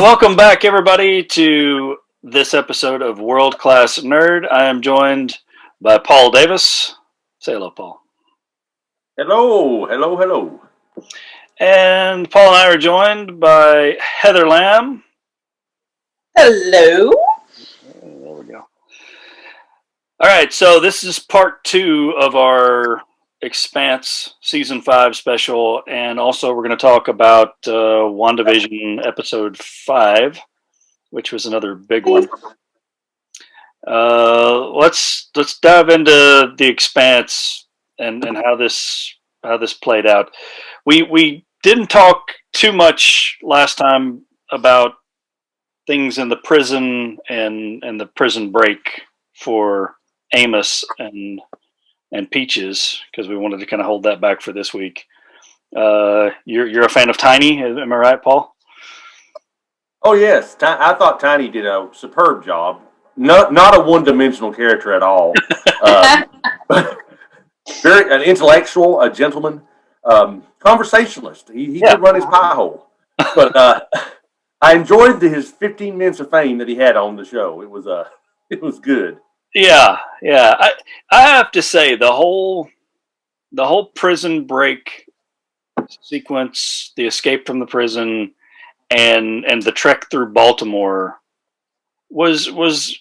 Welcome back, everybody, to this episode of World Class Nerd. I am joined by Paul Davis. Say hello, Paul. Hello, hello, hello. And Paul and I are joined by Heather Lamb. Hello. There we go. All right, so this is part 2 of our Expanse Season 5 special, and also we're going to talk about Wandavision Episode 5, which was another big one. Let's dive into the Expanse and how this played out. We didn't talk too much last time about things in the prison and the prison break for Amos and Peaches, because we wanted to kind of hold that back for this week. You're a fan of Tiny, am I right, Paul? Oh yes, I thought Tiny did a superb job. Not a one-dimensional character at all. Very an intellectual, a gentleman, conversationalist. He could run his pie hole. But I enjoyed his 15 minutes of fame that he had on the show. It was good. Yeah. I have to say the whole prison break sequence, the escape from the prison, and the trek through Baltimore was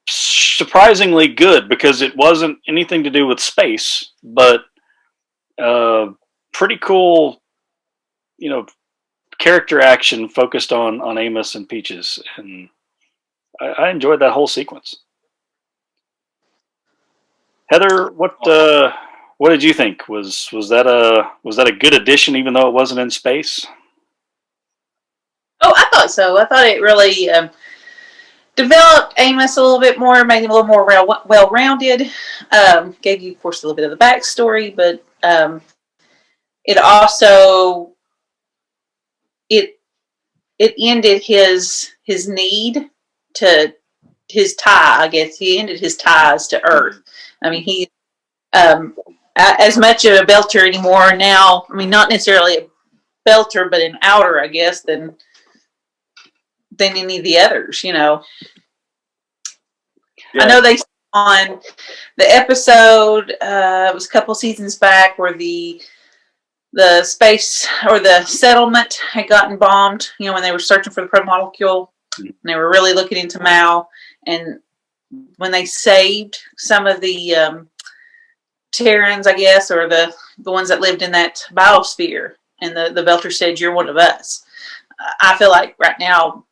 surprisingly good, because it wasn't anything to do with space, but pretty cool, character action focused on Amos and Peaches, and I enjoyed that whole sequence. Heather, what did you think? Was that a good addition, even though it wasn't in space? Oh, I thought so. I thought it really developed Amos a little bit more, made him a little more well-rounded. Gave you, of course, a little bit of the backstory, but it also it ended his need to his tie. I guess he ended his ties to Earth. I mean, he as much of a belter anymore now. I mean, not necessarily a belter, but an outer, I guess, than any of the others. Yeah. I know they on the episode. It was a couple seasons back where the space or the settlement had gotten bombed. When they were searching for the protomolecule, and they were really looking into Mao, and when they saved some of the Terrans, I guess, or the ones that lived in that biosphere, and the Belter said, "You're one of us." I feel like right now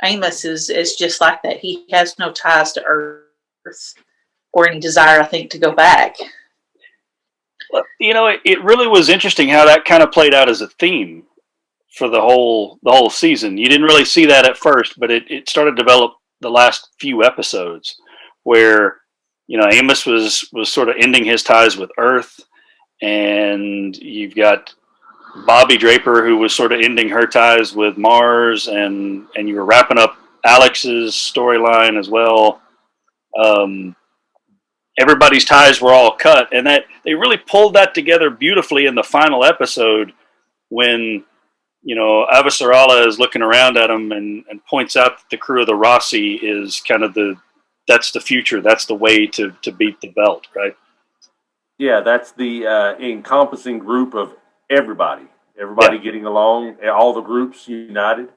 Amos is just like that. He has no ties to Earth or any desire, I think, to go back. It really was interesting how that kind of played out as a theme for the whole season. You didn't really see that at first, but it started to develop the last few episodes, where Amos was sort of ending his ties with Earth, and you've got Bobby Draper, who was sort of ending her ties with Mars, and you were wrapping up Alex's storyline as well. Everybody's ties were all cut, and that they really pulled that together beautifully in the final episode, when Avasarala is looking around at him and points out that the crew of the Rossi is kind of that's the future, that's the way to beat the belt, right? Yeah, that's the encompassing group of everybody getting along, all the groups united.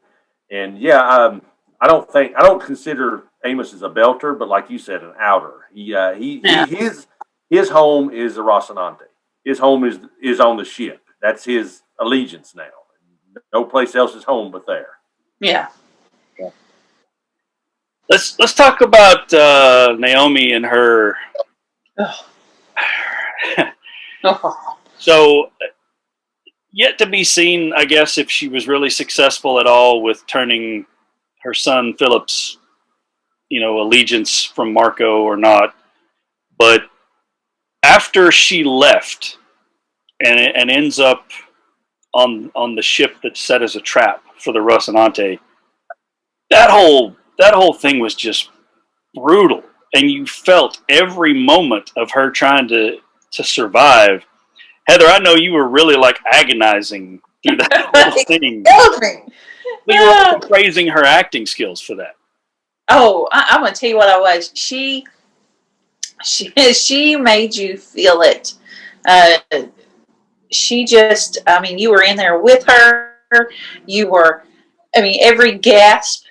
And I don't consider Amos as a belter, but like you said, an outer. His home is the Rocinante. His home is on the ship. That's his allegiance now. No place else is home but there. Yeah. Let's talk about Naomi and her. So, yet to be seen, I guess, if she was really successful at all with turning her son Philip's, allegiance from Marco or not. But after she left and ends up on the ship that's set as a trap for the Rocinante, that whole thing was just brutal, and you felt every moment of her trying to survive. Heather, I know you were really agonizing through that whole thing. But you were also praising her acting skills for that. Oh, I'm gonna tell you what I was. She made you feel it. Uh, she just, I mean, you were in there with her. You were, I mean, every gasp,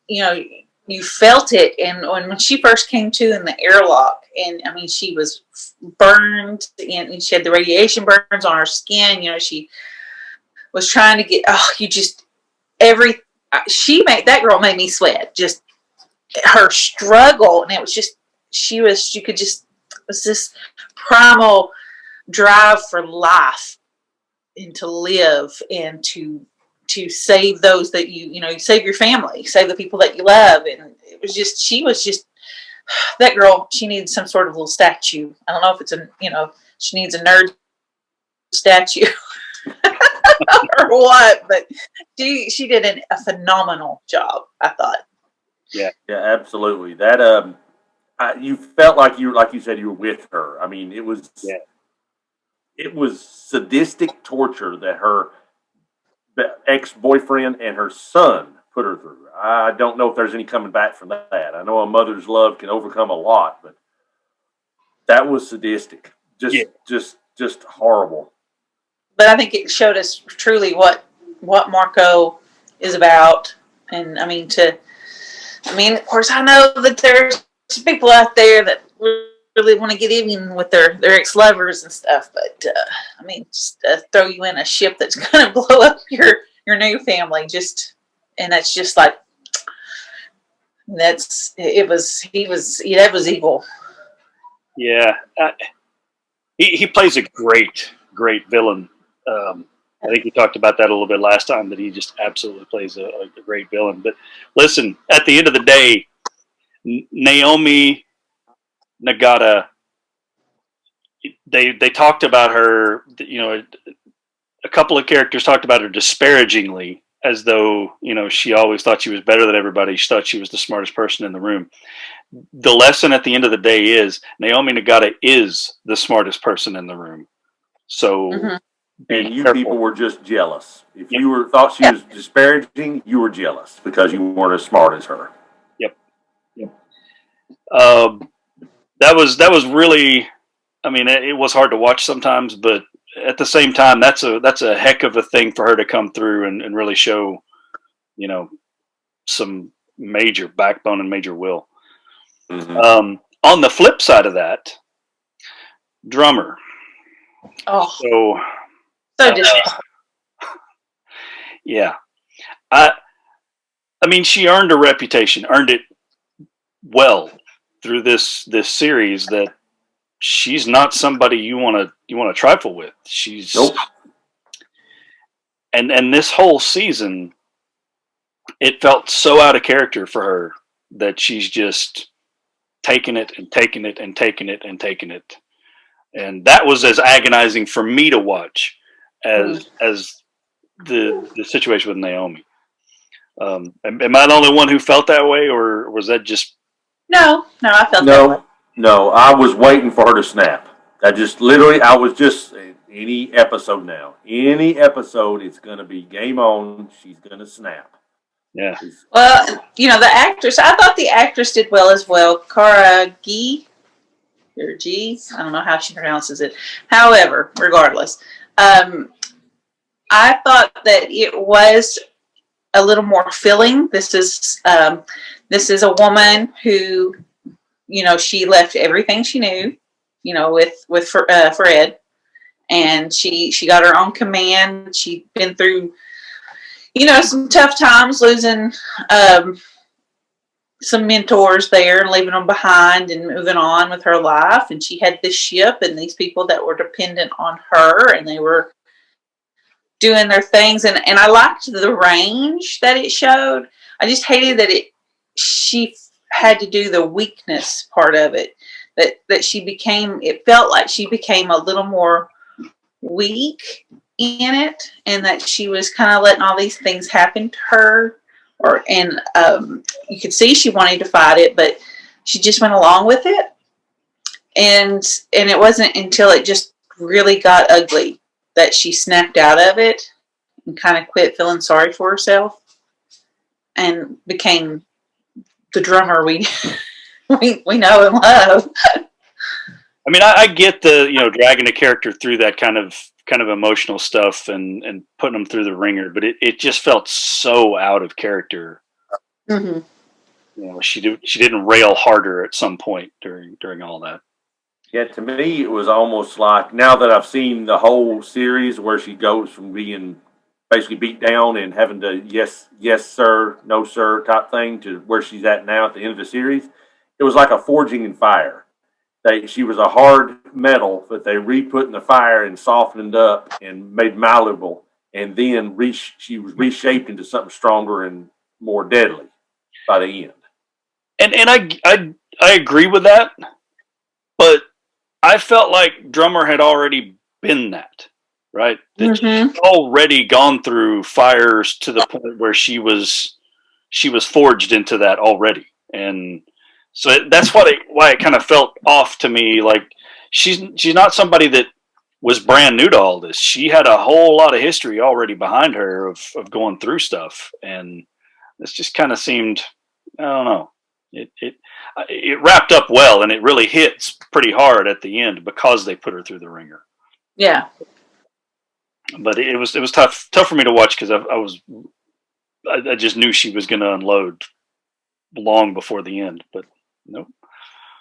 you know, you felt it. And when she first came to in the airlock, and I mean, she was burned, and she had the radiation burns on her skin. You know, she was trying to get. Oh, you just that girl made me sweat. Just her struggle, and it was just she could just, it was this primal drive for life and to live and to save those that you know, you save your family, save the people that you love. And it was just, she was just, that girl, she needs some sort of little statue. I don't know if it's she needs a nerd statue or what, but she did a phenomenal job, I thought. Yeah, absolutely. That you felt like you said, you were with her. I mean, it was sadistic torture that her ex-boyfriend and her son put her through. I don't know if there's any coming back from that. I know a mother's love can overcome a lot, but that was sadistic. Just horrible. But I think it showed us truly what Marco is about. And I mean, of course, I know that there's people out there that really want to get even with their ex-lovers and stuff. But I mean, just throw you in a ship that's going to blow up your new family. And that's just like, that was evil. Yeah, he plays a great villain. I think we talked about that a little bit last time, that he just absolutely plays a great villain. But listen, at the end of the day, Naomi Nagata, they talked about her, you know, a couple of characters talked about her disparagingly, as though, you know, she always thought she was better than everybody. She thought she was the smartest person in the room. The lesson at the end of the day is Naomi Nagata is the smartest person in the room. So, and you careful. People were just jealous. If you thought she was disparaging, you were jealous because you weren't as smart as her. Yep. That was really, I mean, it was hard to watch sometimes, but at the same time, that's a heck of a thing for her to come through and really show, you know, some major backbone and major will. Mm-hmm. On the flip side of that, drummer. Oh, so disappointing. Yeah, I mean, she earned a reputation, earned it well through this series, that she's not somebody you want to trifle with. She's nope. And this whole season, it felt so out of character for her that she's just taking it and taking it and taking it and taking it. And that was as agonizing for me to watch as the situation with Naomi. Am I the only one who felt that way, or was that just? No, I felt that way. No, I was waiting for her to snap. I was just any episode now. Any episode, it's going to be game on. She's going to snap. Yeah. Well, you know, the actress, I thought the actress did well as well. Cara Gee, or G, I don't know how she pronounces it. However, regardless, I thought that it was a little more filling. This is a woman who, you know, she left everything she knew, you know, with Fred, and she got her own command. She'd been through, you know, some tough times, losing some mentors there and leaving them behind and moving on with her life. And she had this ship and these people that were dependent on her, and they were doing their things. And I liked the range that it showed. I just hated that she had to do the weakness part of it, that it felt like she became a little more weak in it, and that she was kind of letting all these things happen to her, and you could see she wanted to fight it, but she just went along with it, and it wasn't until it just really got ugly that she snapped out of it and kind of quit feeling sorry for herself. and became the drummer we we know and love. I mean, I get the dragging a character through that kind of emotional stuff and putting them through the ringer, but it just felt so out of character. Mm-hmm. She didn't rail harder at some point during all that. Yeah, to me, it was almost like, now that I've seen the whole series where she goes from being basically beat down and having to yes sir, no sir type thing to where she's at now at the end of the series, it was like a forging in fire. She was a hard metal that they re-put in the fire and softened up and made malleable, and then she was reshaped into something stronger and more deadly by the end. And I agree with that, but I felt like Drummer had already been that, right? That she'd already gone through fires to the point where she was forged into that already, and so that's why it kind of felt off to me. Like she's not somebody that was brand new to all this. She had a whole lot of history already behind her of going through stuff, and this just kind of seemed, I don't know. It wrapped up well, and it really hits pretty hard at the end because they put her through the ringer. Yeah, but it was tough for me to watch because I just knew she was going to unload long before the end. But nope.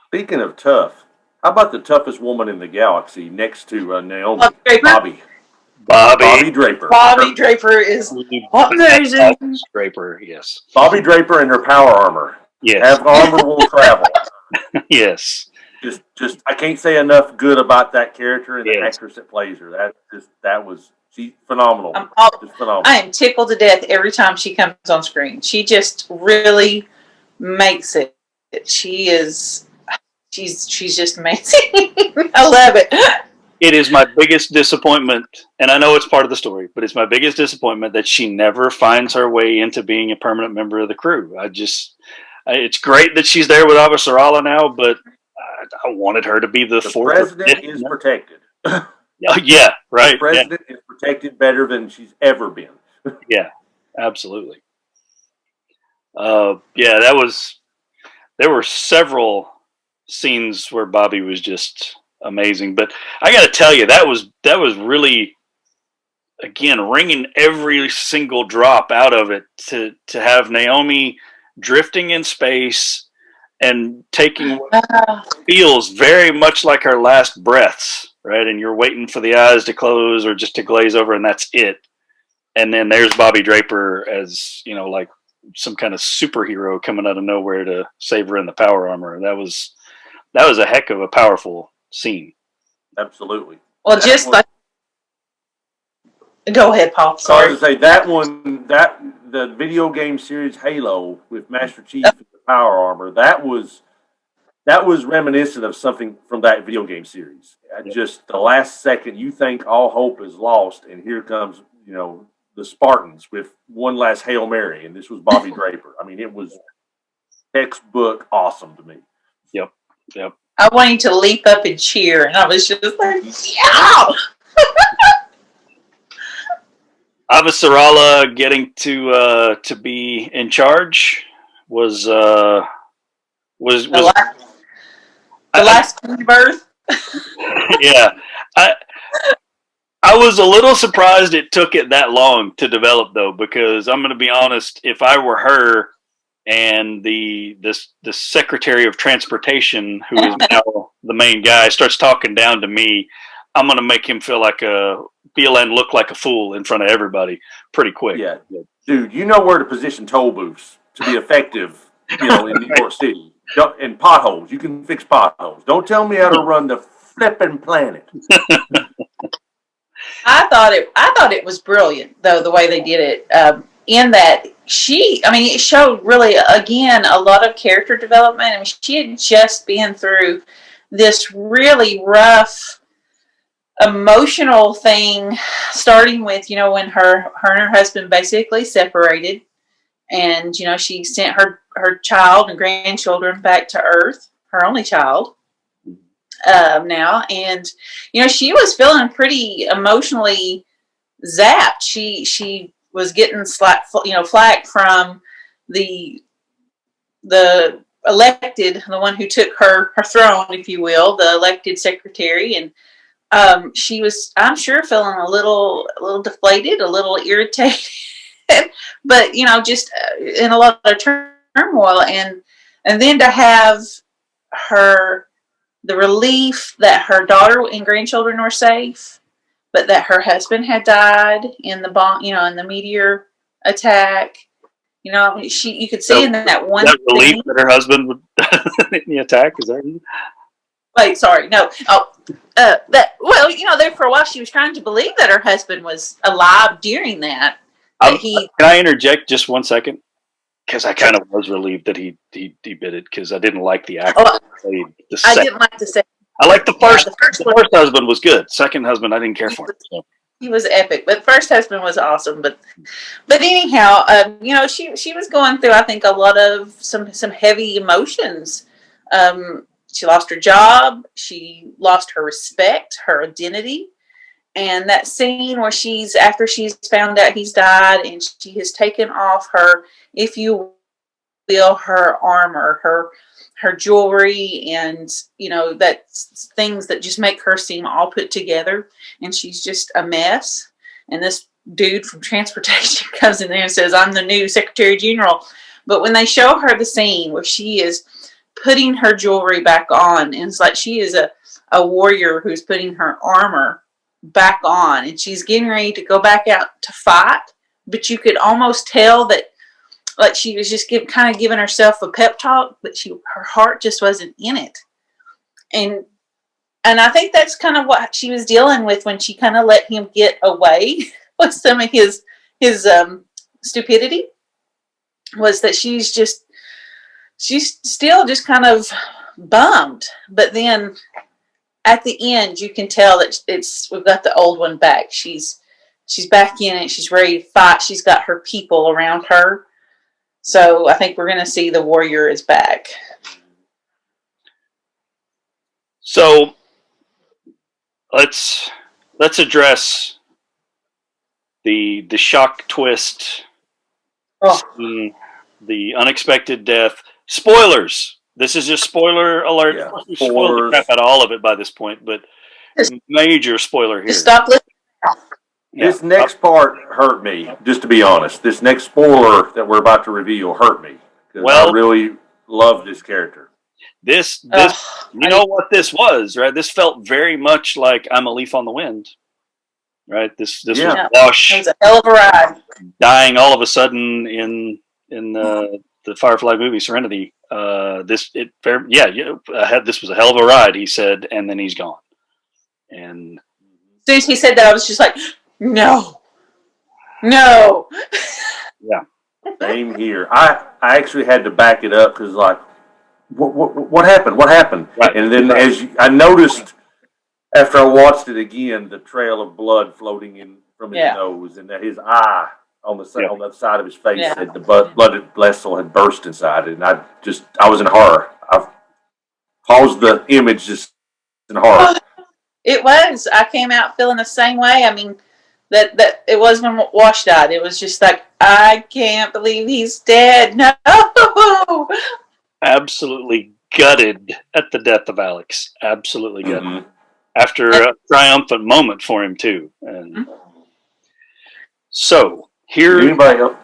Speaking of tough, how about the toughest woman in the galaxy next to Naomi? Bobby Draper. Bobby Draper is amazing. Draper, yes. Bobby Draper and her power armor. Yes. Have armor will travel. Yes. Just I can't say enough good about that character and the actress that plays her. She's phenomenal. Just phenomenal. I am tickled to death every time she comes on screen. She just really makes it. She's just amazing. I love it. It is my biggest disappointment, and I know it's part of the story, but it's my biggest disappointment that she never finds her way into being a permanent member of the crew. It's great that she's there with Avasarala now, but I wanted her to be the fourth. The president is protected. Yeah, right. The president is protected better than she's ever been. Yeah, absolutely. There were several scenes where Bobby was just amazing, but I got to tell you, that was really, again, wringing every single drop out of it to have Naomi drifting in space and taking what feels very much like her last breaths, right? And you're waiting for the eyes to close or just to glaze over, and that's it. And then there's Bobby Draper as, like some kind of superhero coming out of nowhere to save her in the power armor. That was a heck of a powerful scene. Absolutely. Well, go ahead, Paul. Sorry. I was going to say the video game series Halo with Master Chief and the power armor, that was reminiscent of something from that video game series. Just the last second, you think all hope is lost, and here comes the Spartans with one last Hail Mary, and this was Bobby Draper. I mean, it was textbook awesome to me. Yep. I wanted to leap up and cheer, and I was just like, yeah! Avasarala getting to be in charge was the last birth. Yeah, I was a little surprised it took it that long to develop, though, because I'm going to be honest, if I were her and the Secretary of Transportation, who is now the main guy, starts talking down to me, I'm going to make him feel and look like a fool in front of everybody pretty quick. Yeah, dude, you know where to position toll booths to be effective, in New York City. And potholes, you can fix potholes. Don't tell me how to run the flipping planet. I thought it was brilliant, though, the way they did it. In that it showed really, again, a lot of character development. I mean, she had just been through this really rough, emotional thing, starting with, when her and her husband basically separated, and, she sent her child and grandchildren back to Earth, her only child. Now, and she was feeling pretty emotionally zapped. She was getting flack from the elected, the one who took her throne, if you will, the elected secretary, and she was, I'm sure, feeling a little deflated, a little irritated, but just in a lot of turmoil, and then to have the relief that her daughter and grandchildren were safe, but that her husband had died in the bomb, in the meteor attack. You could see in that one that relief scene, that her husband would in the attack. Is that? Wait, sorry, no. Oh, there for a while she was trying to believe that her husband was alive during that. Can I interject just 1 second? Because I kind of was relieved that he did it, because I didn't like the actor. I didn't like to say. I like the first. The first husband was good. Second husband, I didn't care for. So. He was epic, but first husband was awesome. But anyhow, she was going through, I think, a lot of some heavy emotions. She lost her job. She lost her respect, her identity. And that scene where after she's found out he's died, and she has taken off her, if you will, her armor, her jewelry, and that's things that just make her seem all put together, and she's just a mess. And this dude from transportation comes in there and says, "I'm the new Secretary General." But when they show her the scene where she is putting her jewelry back on, and it's like she is a warrior who's putting her armor back on, and she's getting ready to go back out to fight, but you could almost tell that like she was just kind of giving herself a pep talk, but her heart just wasn't in it. And I think that's kind of what she was dealing with when she kind of let him get away with some of his stupidity, was that she's still just kind of bummed. But then at the end, you can tell that we've got the old one back. She's back in it. She's ready to fight. She's got her people around her. So I think we're going to see the warrior is back. So let's address the shock twist, the unexpected death. Spoilers. This is just spoiler alert. Yeah, we spoiled the crap out of all of it by this point, but major spoiler here. Just stop listening. Yeah. This next part hurt me, just to be honest. This next spoiler that we're about to reveal hurt me, because I really love this character. This you know what this was, right? This felt very much like I'm a Leaf on the Wind, right? This was Wash. It was a hell of a ride. Dying all of a sudden in the Firefly movie Serenity. This was a hell of a ride, he said, and then he's gone. And as soon as he said that, I was just like, no. Yeah. Same here. I actually had to back it up, because like, what happened? What happened? Right. And then I noticed after I watched it again, the trail of blood floating in from his nose, and that his eye on the side of his face had the blood vessel had burst inside it, and I was in horror. I paused the image just in horror. It was. I came out feeling the same way. I mean, that it was when Wash died. It was just like, I can't believe he's dead. No. Absolutely gutted at the death of Alex. Absolutely gutted. Mm-hmm. After a triumphant moment for him too. And so here, did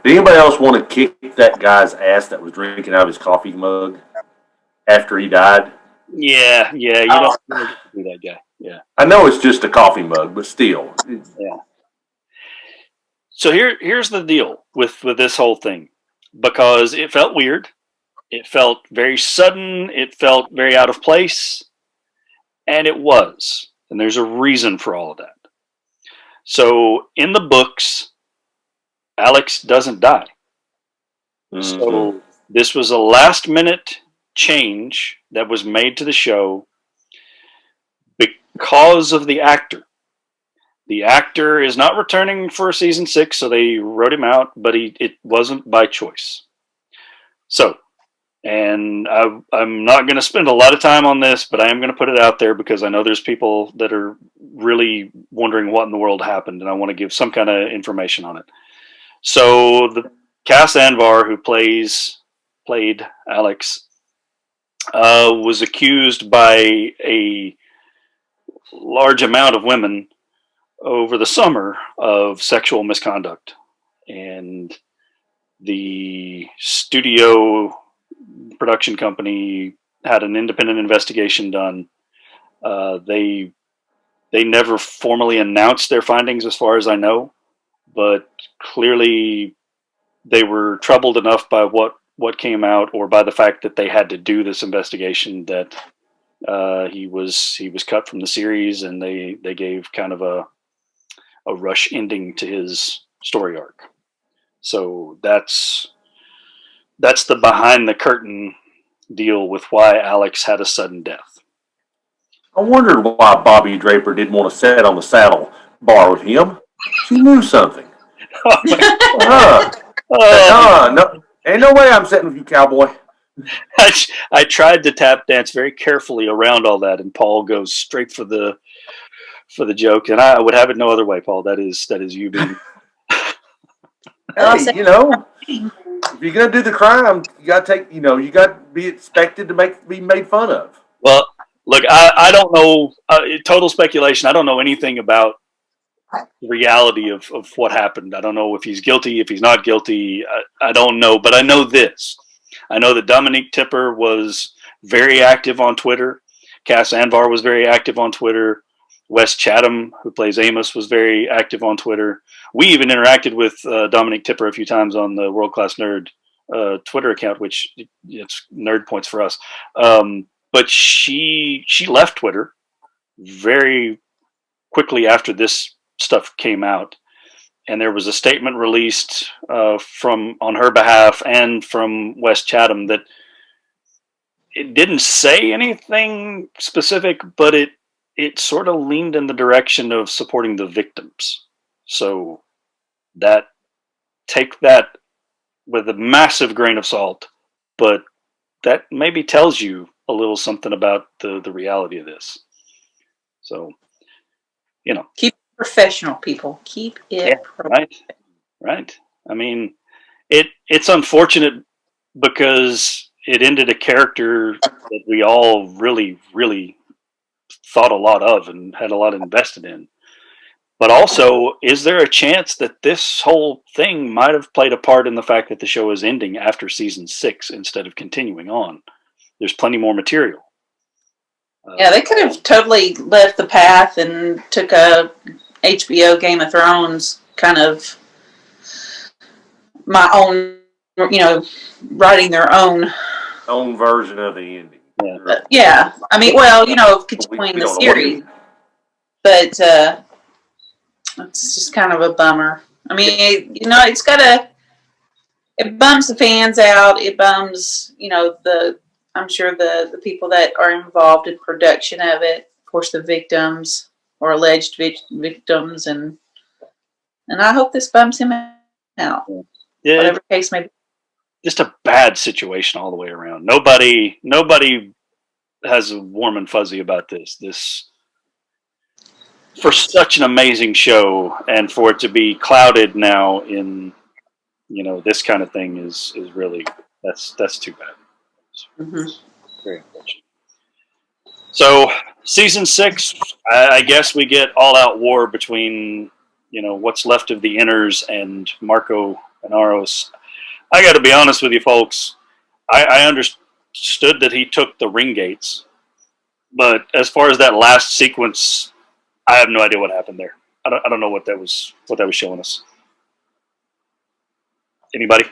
anybody else want to kick that guy's ass that was drinking out of his coffee mug after he died? Yeah. You don't get to do that guy. Yeah. I know it's just a coffee mug, but still. Yeah. So here's the deal with this whole thing, because it felt weird. It felt very sudden. It felt very out of place. And it was. And there's a reason for all of that. So in the books, Alex doesn't die. Mm-hmm. So this was a last minute change that was made to the show because of the actor. The actor is not returning for season 6, so they wrote him out, but it wasn't by choice. So, and I'm not going to spend a lot of time on this, but I am going to put it out there because I know there's people that are really wondering what in the world happened, and I want to give some kind of information on it. So the Cass Anvar, who played Alex, was accused by a large amount of women over the summer of sexual misconduct, and the studio production company had an independent investigation done. They never formally announced their findings, as far as I know, but clearly they were troubled enough by what came out, or by the fact that they had to do this investigation, that he was cut from the series, and they gave kind of a rush ending to his story arc. So that's the behind the curtain deal with why Alex had a sudden death. I wondered why Bobby Draper didn't want to sit on the saddle bar with him. She knew something. No, ain't no way I'm sitting with you, cowboy. I tried to tap dance very carefully around all that, and Paul goes straight for the joke, and I would have it no other way, Paul. That is you being. Hey, if you're gonna do the crime, you gotta take. You got to be expected to be made fun of. Well, look, I don't know. Total speculation. I don't know anything about the reality of what happened. I don't know if he's guilty, if he's not guilty. I don't know, but I know this. I know that Dominique Tipper was very active on Twitter. Cass Anvar was very active on Twitter. Wes Chatham, who plays Amos, was very active on Twitter. We even interacted with Dominique Tipper a few times on the World Class Nerd Twitter account, which it's nerd points for us. But she left Twitter very quickly after this stuff came out, and there was a statement released on her behalf and from Wes Chatham that it didn't say anything specific, but it sort of leaned in the direction of supporting the victims. So take that with a massive grain of salt, but that maybe tells you a little something about the reality of this. So, keep it professional, people. Keep it right. I mean, it's unfortunate because it ended a character that we all really, really thought a lot of and had a lot invested in. But also, is there a chance that this whole thing might have played a part in the fact that the show is ending after season 6 instead of continuing on? There's plenty more material. Yeah, they could have totally left the path and took a HBO Game of Thrones kind of my own, writing their own version of the ending. Yeah. I mean, continuing the series, but it's just kind of a bummer. I mean, it bums the fans out. It bums, I'm sure the people that are involved in production of it, of course, the victims or alleged victims, and I hope this bums him out. Yeah, whatever case may be. Just a bad situation all the way around. Nobody has a warm and fuzzy about this. For such an amazing show, and for it to be clouded now in, this kind of thing is really that's too bad. Mm-hmm. Very unfortunate. So season 6, I guess we get all-out war between what's left of the Inners and Marco and Aros. I got to be honest with you, folks. I understood that he took the ring gates, but as far as that last sequence, I have no idea what happened there. I don't know what that was showing us. Anybody?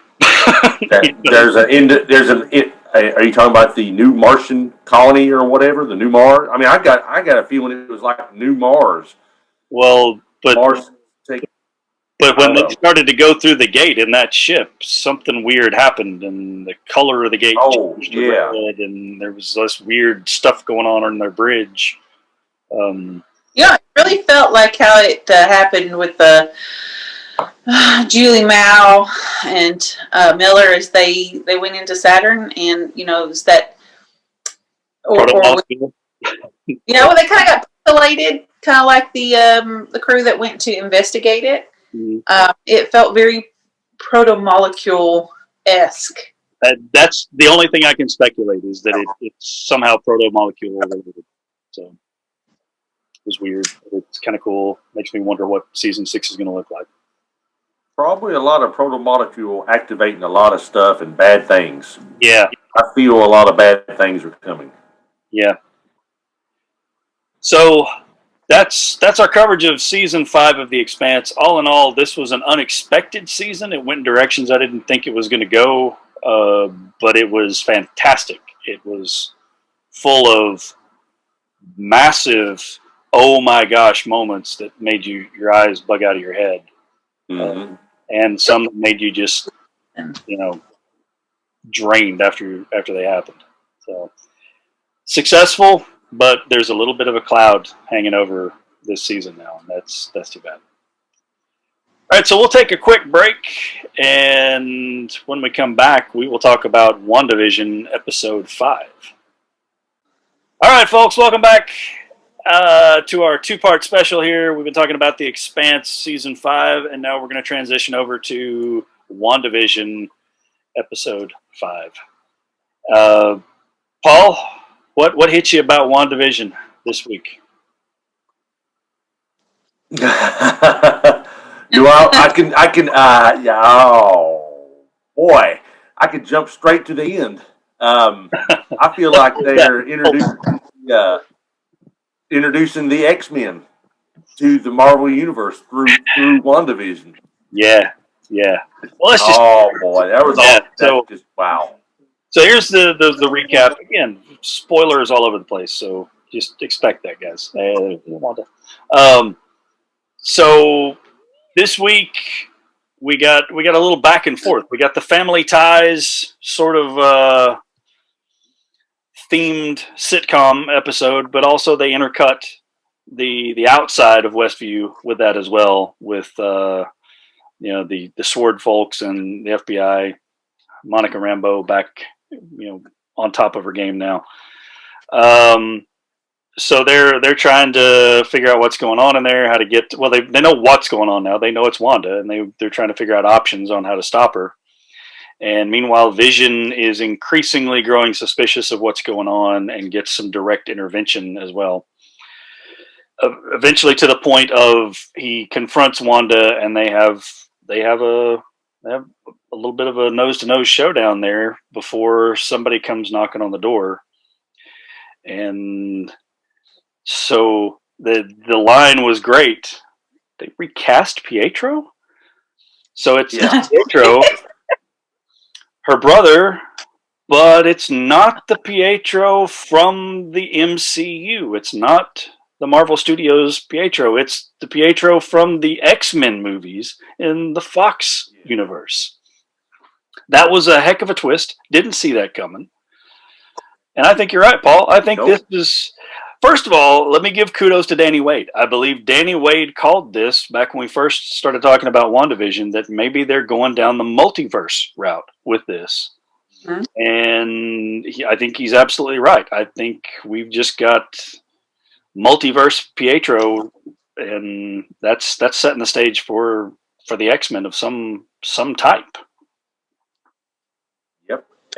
Are you talking about the new Martian colony or whatever? The new Mars? I mean, I got a feeling it was like new Mars. Well, but when they started to go through the gate in that ship, something weird happened, and the color of the gate changed to red, and there was this weird stuff going on their bridge. It really felt like how it happened with the Julie Mao and Miller as they went into Saturn, and it was that, they kind of got pixelated, kind of like the crew that went to investigate it. Mm-hmm. It felt very proto-molecule-esque. That's the only thing I can speculate is that it's somehow proto-molecule related. So it was weird. It's kind of cool. Makes me wonder what season 6 is going to look like. Probably a lot of proto-molecule activating a lot of stuff and bad things. Yeah. I feel a lot of bad things are coming. Yeah. So that's our coverage of season 5 of The Expanse. All in all, this was an unexpected season. It went in directions I didn't think it was going to go, but it was fantastic. It was full of massive, oh my gosh, moments that made your eyes bug out of your head, and some that made you just, drained after they happened. So successful, but there's a little bit of a cloud hanging over this season now, and that's too bad. All right, so we'll take a quick break, and when we come back, we will talk about WandaVision episode 5. All right, folks, welcome back to our 2-part special here. We've been talking about The Expanse season 5, and now we're going to transition over to WandaVision episode 5. Paul, what hit you about WandaVision this week? Oh boy, I could jump straight to the end. I feel like they're introducing the X-Men to the Marvel Universe through WandaVision. Yeah. Well, boy, that was just wow. So here's the recap. Again, spoilers all over the place, so just expect that, guys. So this week we got a little back and forth. We got the Family Ties sort of themed sitcom episode, but also they intercut the outside of Westview with that as well, with the Sword folks and the FBI. Monica Rambeau back, on top of her game now. So they're trying to figure out what's going on in there, how to get. They know what's going on now. They know it's Wanda, and they're trying to figure out options on how to stop her. And meanwhile, Vision is increasingly growing suspicious of what's going on and gets some direct intervention as well. Eventually, to the point of he confronts Wanda, and they have a little bit of a nose-to-nose showdown there before somebody comes knocking on the door. And so the line was great. They recast Pietro? So it's Pietro, her brother, but it's not the Pietro from the MCU. It's not the Marvel Studios Pietro. It's the Pietro from the X-Men movies in the Fox universe. That was a heck of a twist. Didn't see that coming. And I think you're right, Paul. I think this is... First of all, let me give kudos to Danny Wade. I believe Danny Wade called this back when we first started talking about WandaVision, that maybe they're going down the multiverse route with this. Mm-hmm. And I think he's absolutely right. I think we've just got multiverse Pietro, and that's setting the stage for the X-Men of some type.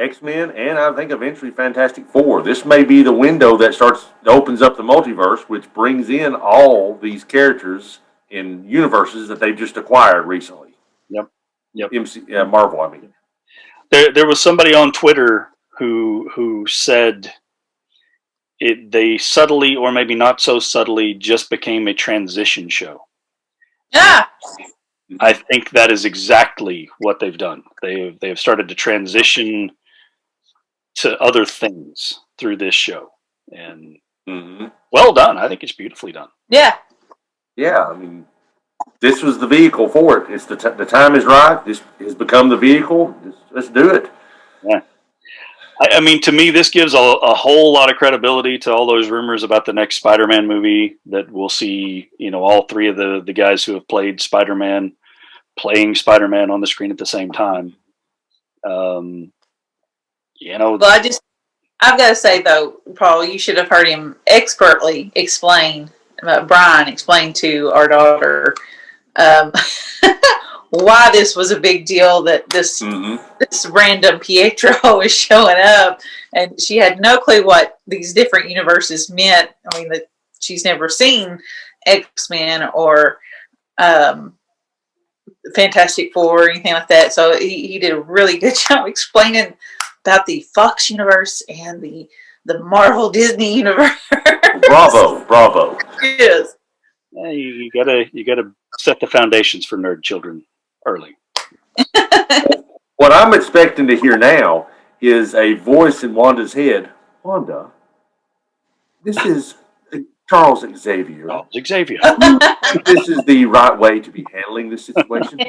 X-Men, and I think eventually Fantastic Four. This may be the window that opens up the multiverse, which brings in all these characters in universes that they've just acquired recently. Yep. Marvel, I mean. There was somebody on Twitter who said they subtly, or maybe not so subtly, just became a transition show. Yeah. I think that is exactly what they've done. They have started to transition to other things through this show, and well done. I think it's beautifully done. Yeah. I mean, this was the vehicle for it. It's the time is right. This has become the vehicle. Let's do it. Yeah. I mean, to me, this gives a whole lot of credibility to all those rumors about the next Spider-Man movie that we'll see. All three of the guys who have played Spider-Man playing Spider-Man on the screen at the same time. Well, I've got to say though, Paul, you should have heard him expertly explain, Bryan explain to our daughter why this was a big deal that this random Pietro is showing up, and she had no clue what these different universes meant. I mean, that she's never seen X-Men or Fantastic Four or anything like that. So he did a really good job explaining about the Fox universe and the Marvel Disney universe. Bravo. Yes. Yeah, you gotta set the foundations for nerd children early. What I'm expecting to hear now is a voice in Wanda's head. Wanda, this is Charles Xavier. Oh, Xavier. This is the right way to be handling this situation.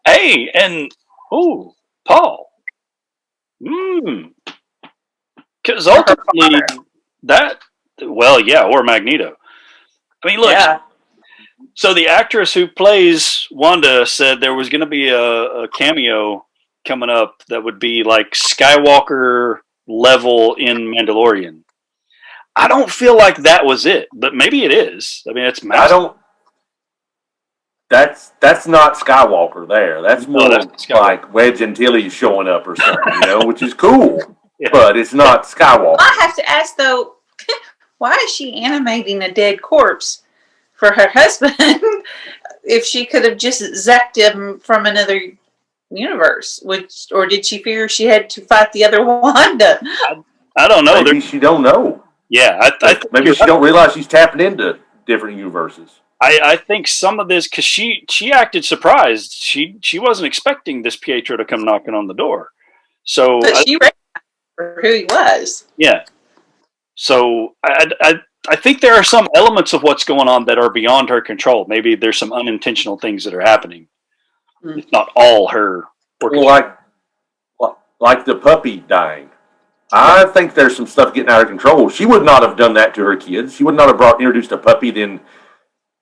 Hey, and Paul. Because ultimately, or Magneto. I mean, look. Yeah. So the actress who plays Wanda said there was going to be a cameo coming up that would be like Skywalker level in Mandalorian. I don't feel like that was it, but maybe it is. I mean, it's massive. I don't. That's not Skywalker there. That's more like Wedge Antilles showing up or something, which is cool. Yeah. But it's not Skywalker. I have to ask though, why is she animating a dead corpse for her husband if she could have just zapped him from another universe? Or did she figure she had to fight the other Wanda? I don't know. Maybe she don't know. Yeah, maybe she don't realize she's tapping into different universes. I think some of this, because she acted surprised. She wasn't expecting this Pietro to come knocking on the door. So, but she recognized who he was. Yeah. So I think there are some elements of what's going on that are beyond her control. Maybe there's some unintentional things that are happening. It's not all her. Well, like the puppy dying. I think there's some stuff getting out of control. She would not have done that to her kids. She would not have introduced a puppy, then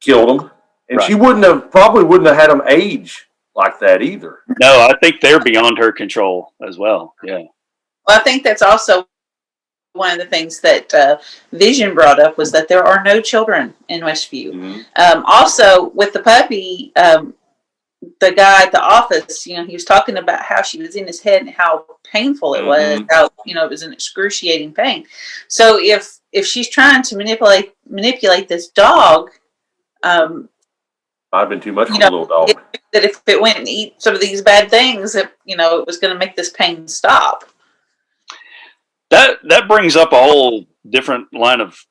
killed them, and she probably wouldn't have had them age like that either. No, I think they're beyond her control as well. Yeah. Well, I think that's also one of the things that Vision brought up was that there are no children in Westview. Mm-hmm. Also, with the puppy, the guy at the office, he was talking about how she was in his head and how painful it was. How it was an excruciating pain. So if she's trying to manipulate this dog. I've been too much for the little dog. That if it went and eat some of these bad things, it was going to make this pain stop. That brings up a whole different line of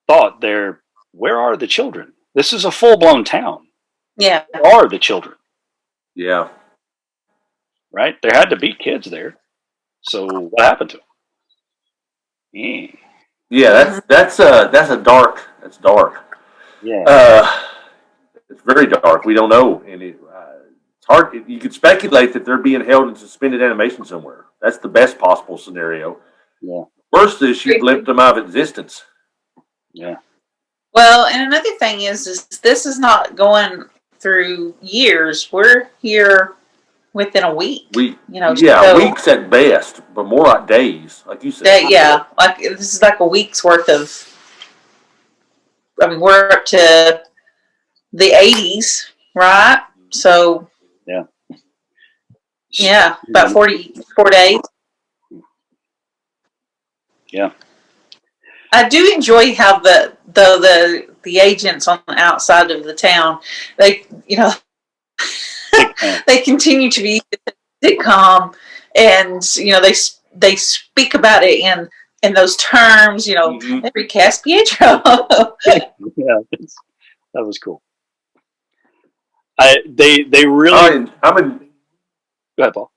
thought there. Where are the children? This is a full-blown town. Yeah. Where are the children? Yeah. Right? There had to be kids there. So what happened to them? Yeah, that's dark. That's dark. Yeah. It's very dark. We don't know, and it's hard. You could speculate that they're being held in suspended animation somewhere. That's the best possible scenario. Yeah. Worst is she blipped them out of existence. Yeah. Well, and another thing is this is not going through years. We're here within a week. Weeks at best, but more like days, like you said. Like this is like a week's worth of. I mean, we're up to the 80s, right? So about 44 days. Yeah. I do enjoy how the agents on the outside of the town, they they continue to be sitcom, and they speak about it in those terms. They recast Pietro. Yeah, that was cool. They really. Go ahead, Paul.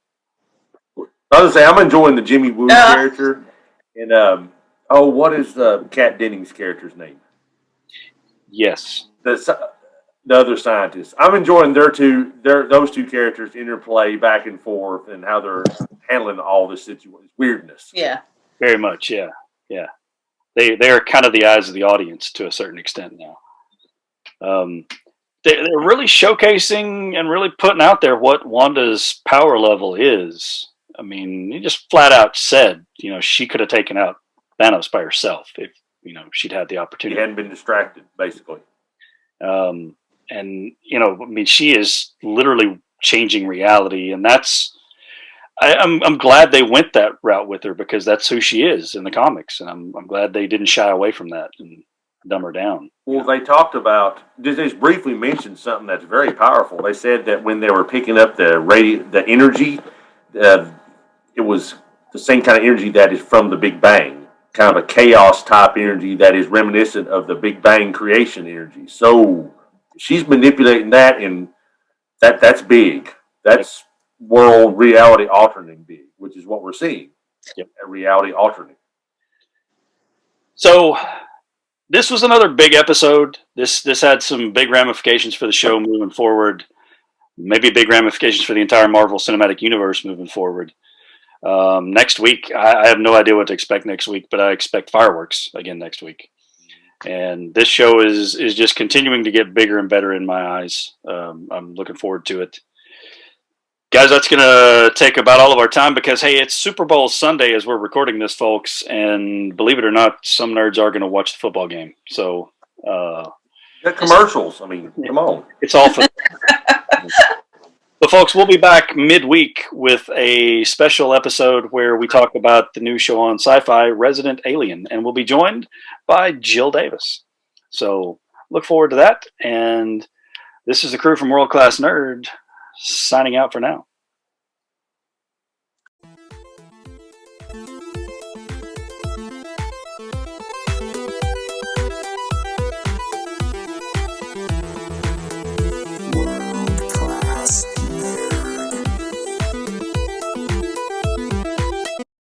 I was gonna say I'm enjoying the Jimmy Woo character, and what is Kat Dennings' character's name? Yes. The other scientist. I'm enjoying those two characters interplay back and forth and how they're handling all this situation, weirdness. Yeah. Very much, yeah. Yeah. They are kind of the eyes of the audience to a certain extent now. They're really showcasing and really putting out there what Wanda's power level is. I mean, he just flat out said, she could have taken out Thanos by herself if, she'd had the opportunity. She hadn't been distracted, basically. and I mean, she is literally changing reality, and I'm glad they went that route with her because that's who she is in the comics, and I'm glad they didn't shy away from that and dumb her down. Well, they talked about just briefly mentioned something that's very powerful. They said that when they were picking up the energy, uh, it was the same kind of energy that is from the Big Bang, kind of a chaos type energy that is reminiscent of the Big Bang creation energy. So she's manipulating that, and that's big. That's world reality altering big, which is what we're seeing. Yep. A reality alternate. So this was another big episode. This had some big ramifications for the show moving forward. Maybe big ramifications for the entire Marvel Cinematic Universe moving forward. Next week, I have no idea what to expect next week, but I expect fireworks again next week. And this show is just continuing to get bigger and better in my eyes. I'm looking forward to it. Guys, that's going to take about all of our time because, hey, it's Super Bowl Sunday as we're recording this, folks. And believe it or not, some nerds are going to watch the football game. So, The commercials. I mean, come on. It's all for But folks, we'll be back midweek with a special episode where we talk about the new show on Sci-Fi, Resident Alien, and we'll be joined by Jill Davis. So look forward to that. And this is the crew from World Class Nerd signing out for now.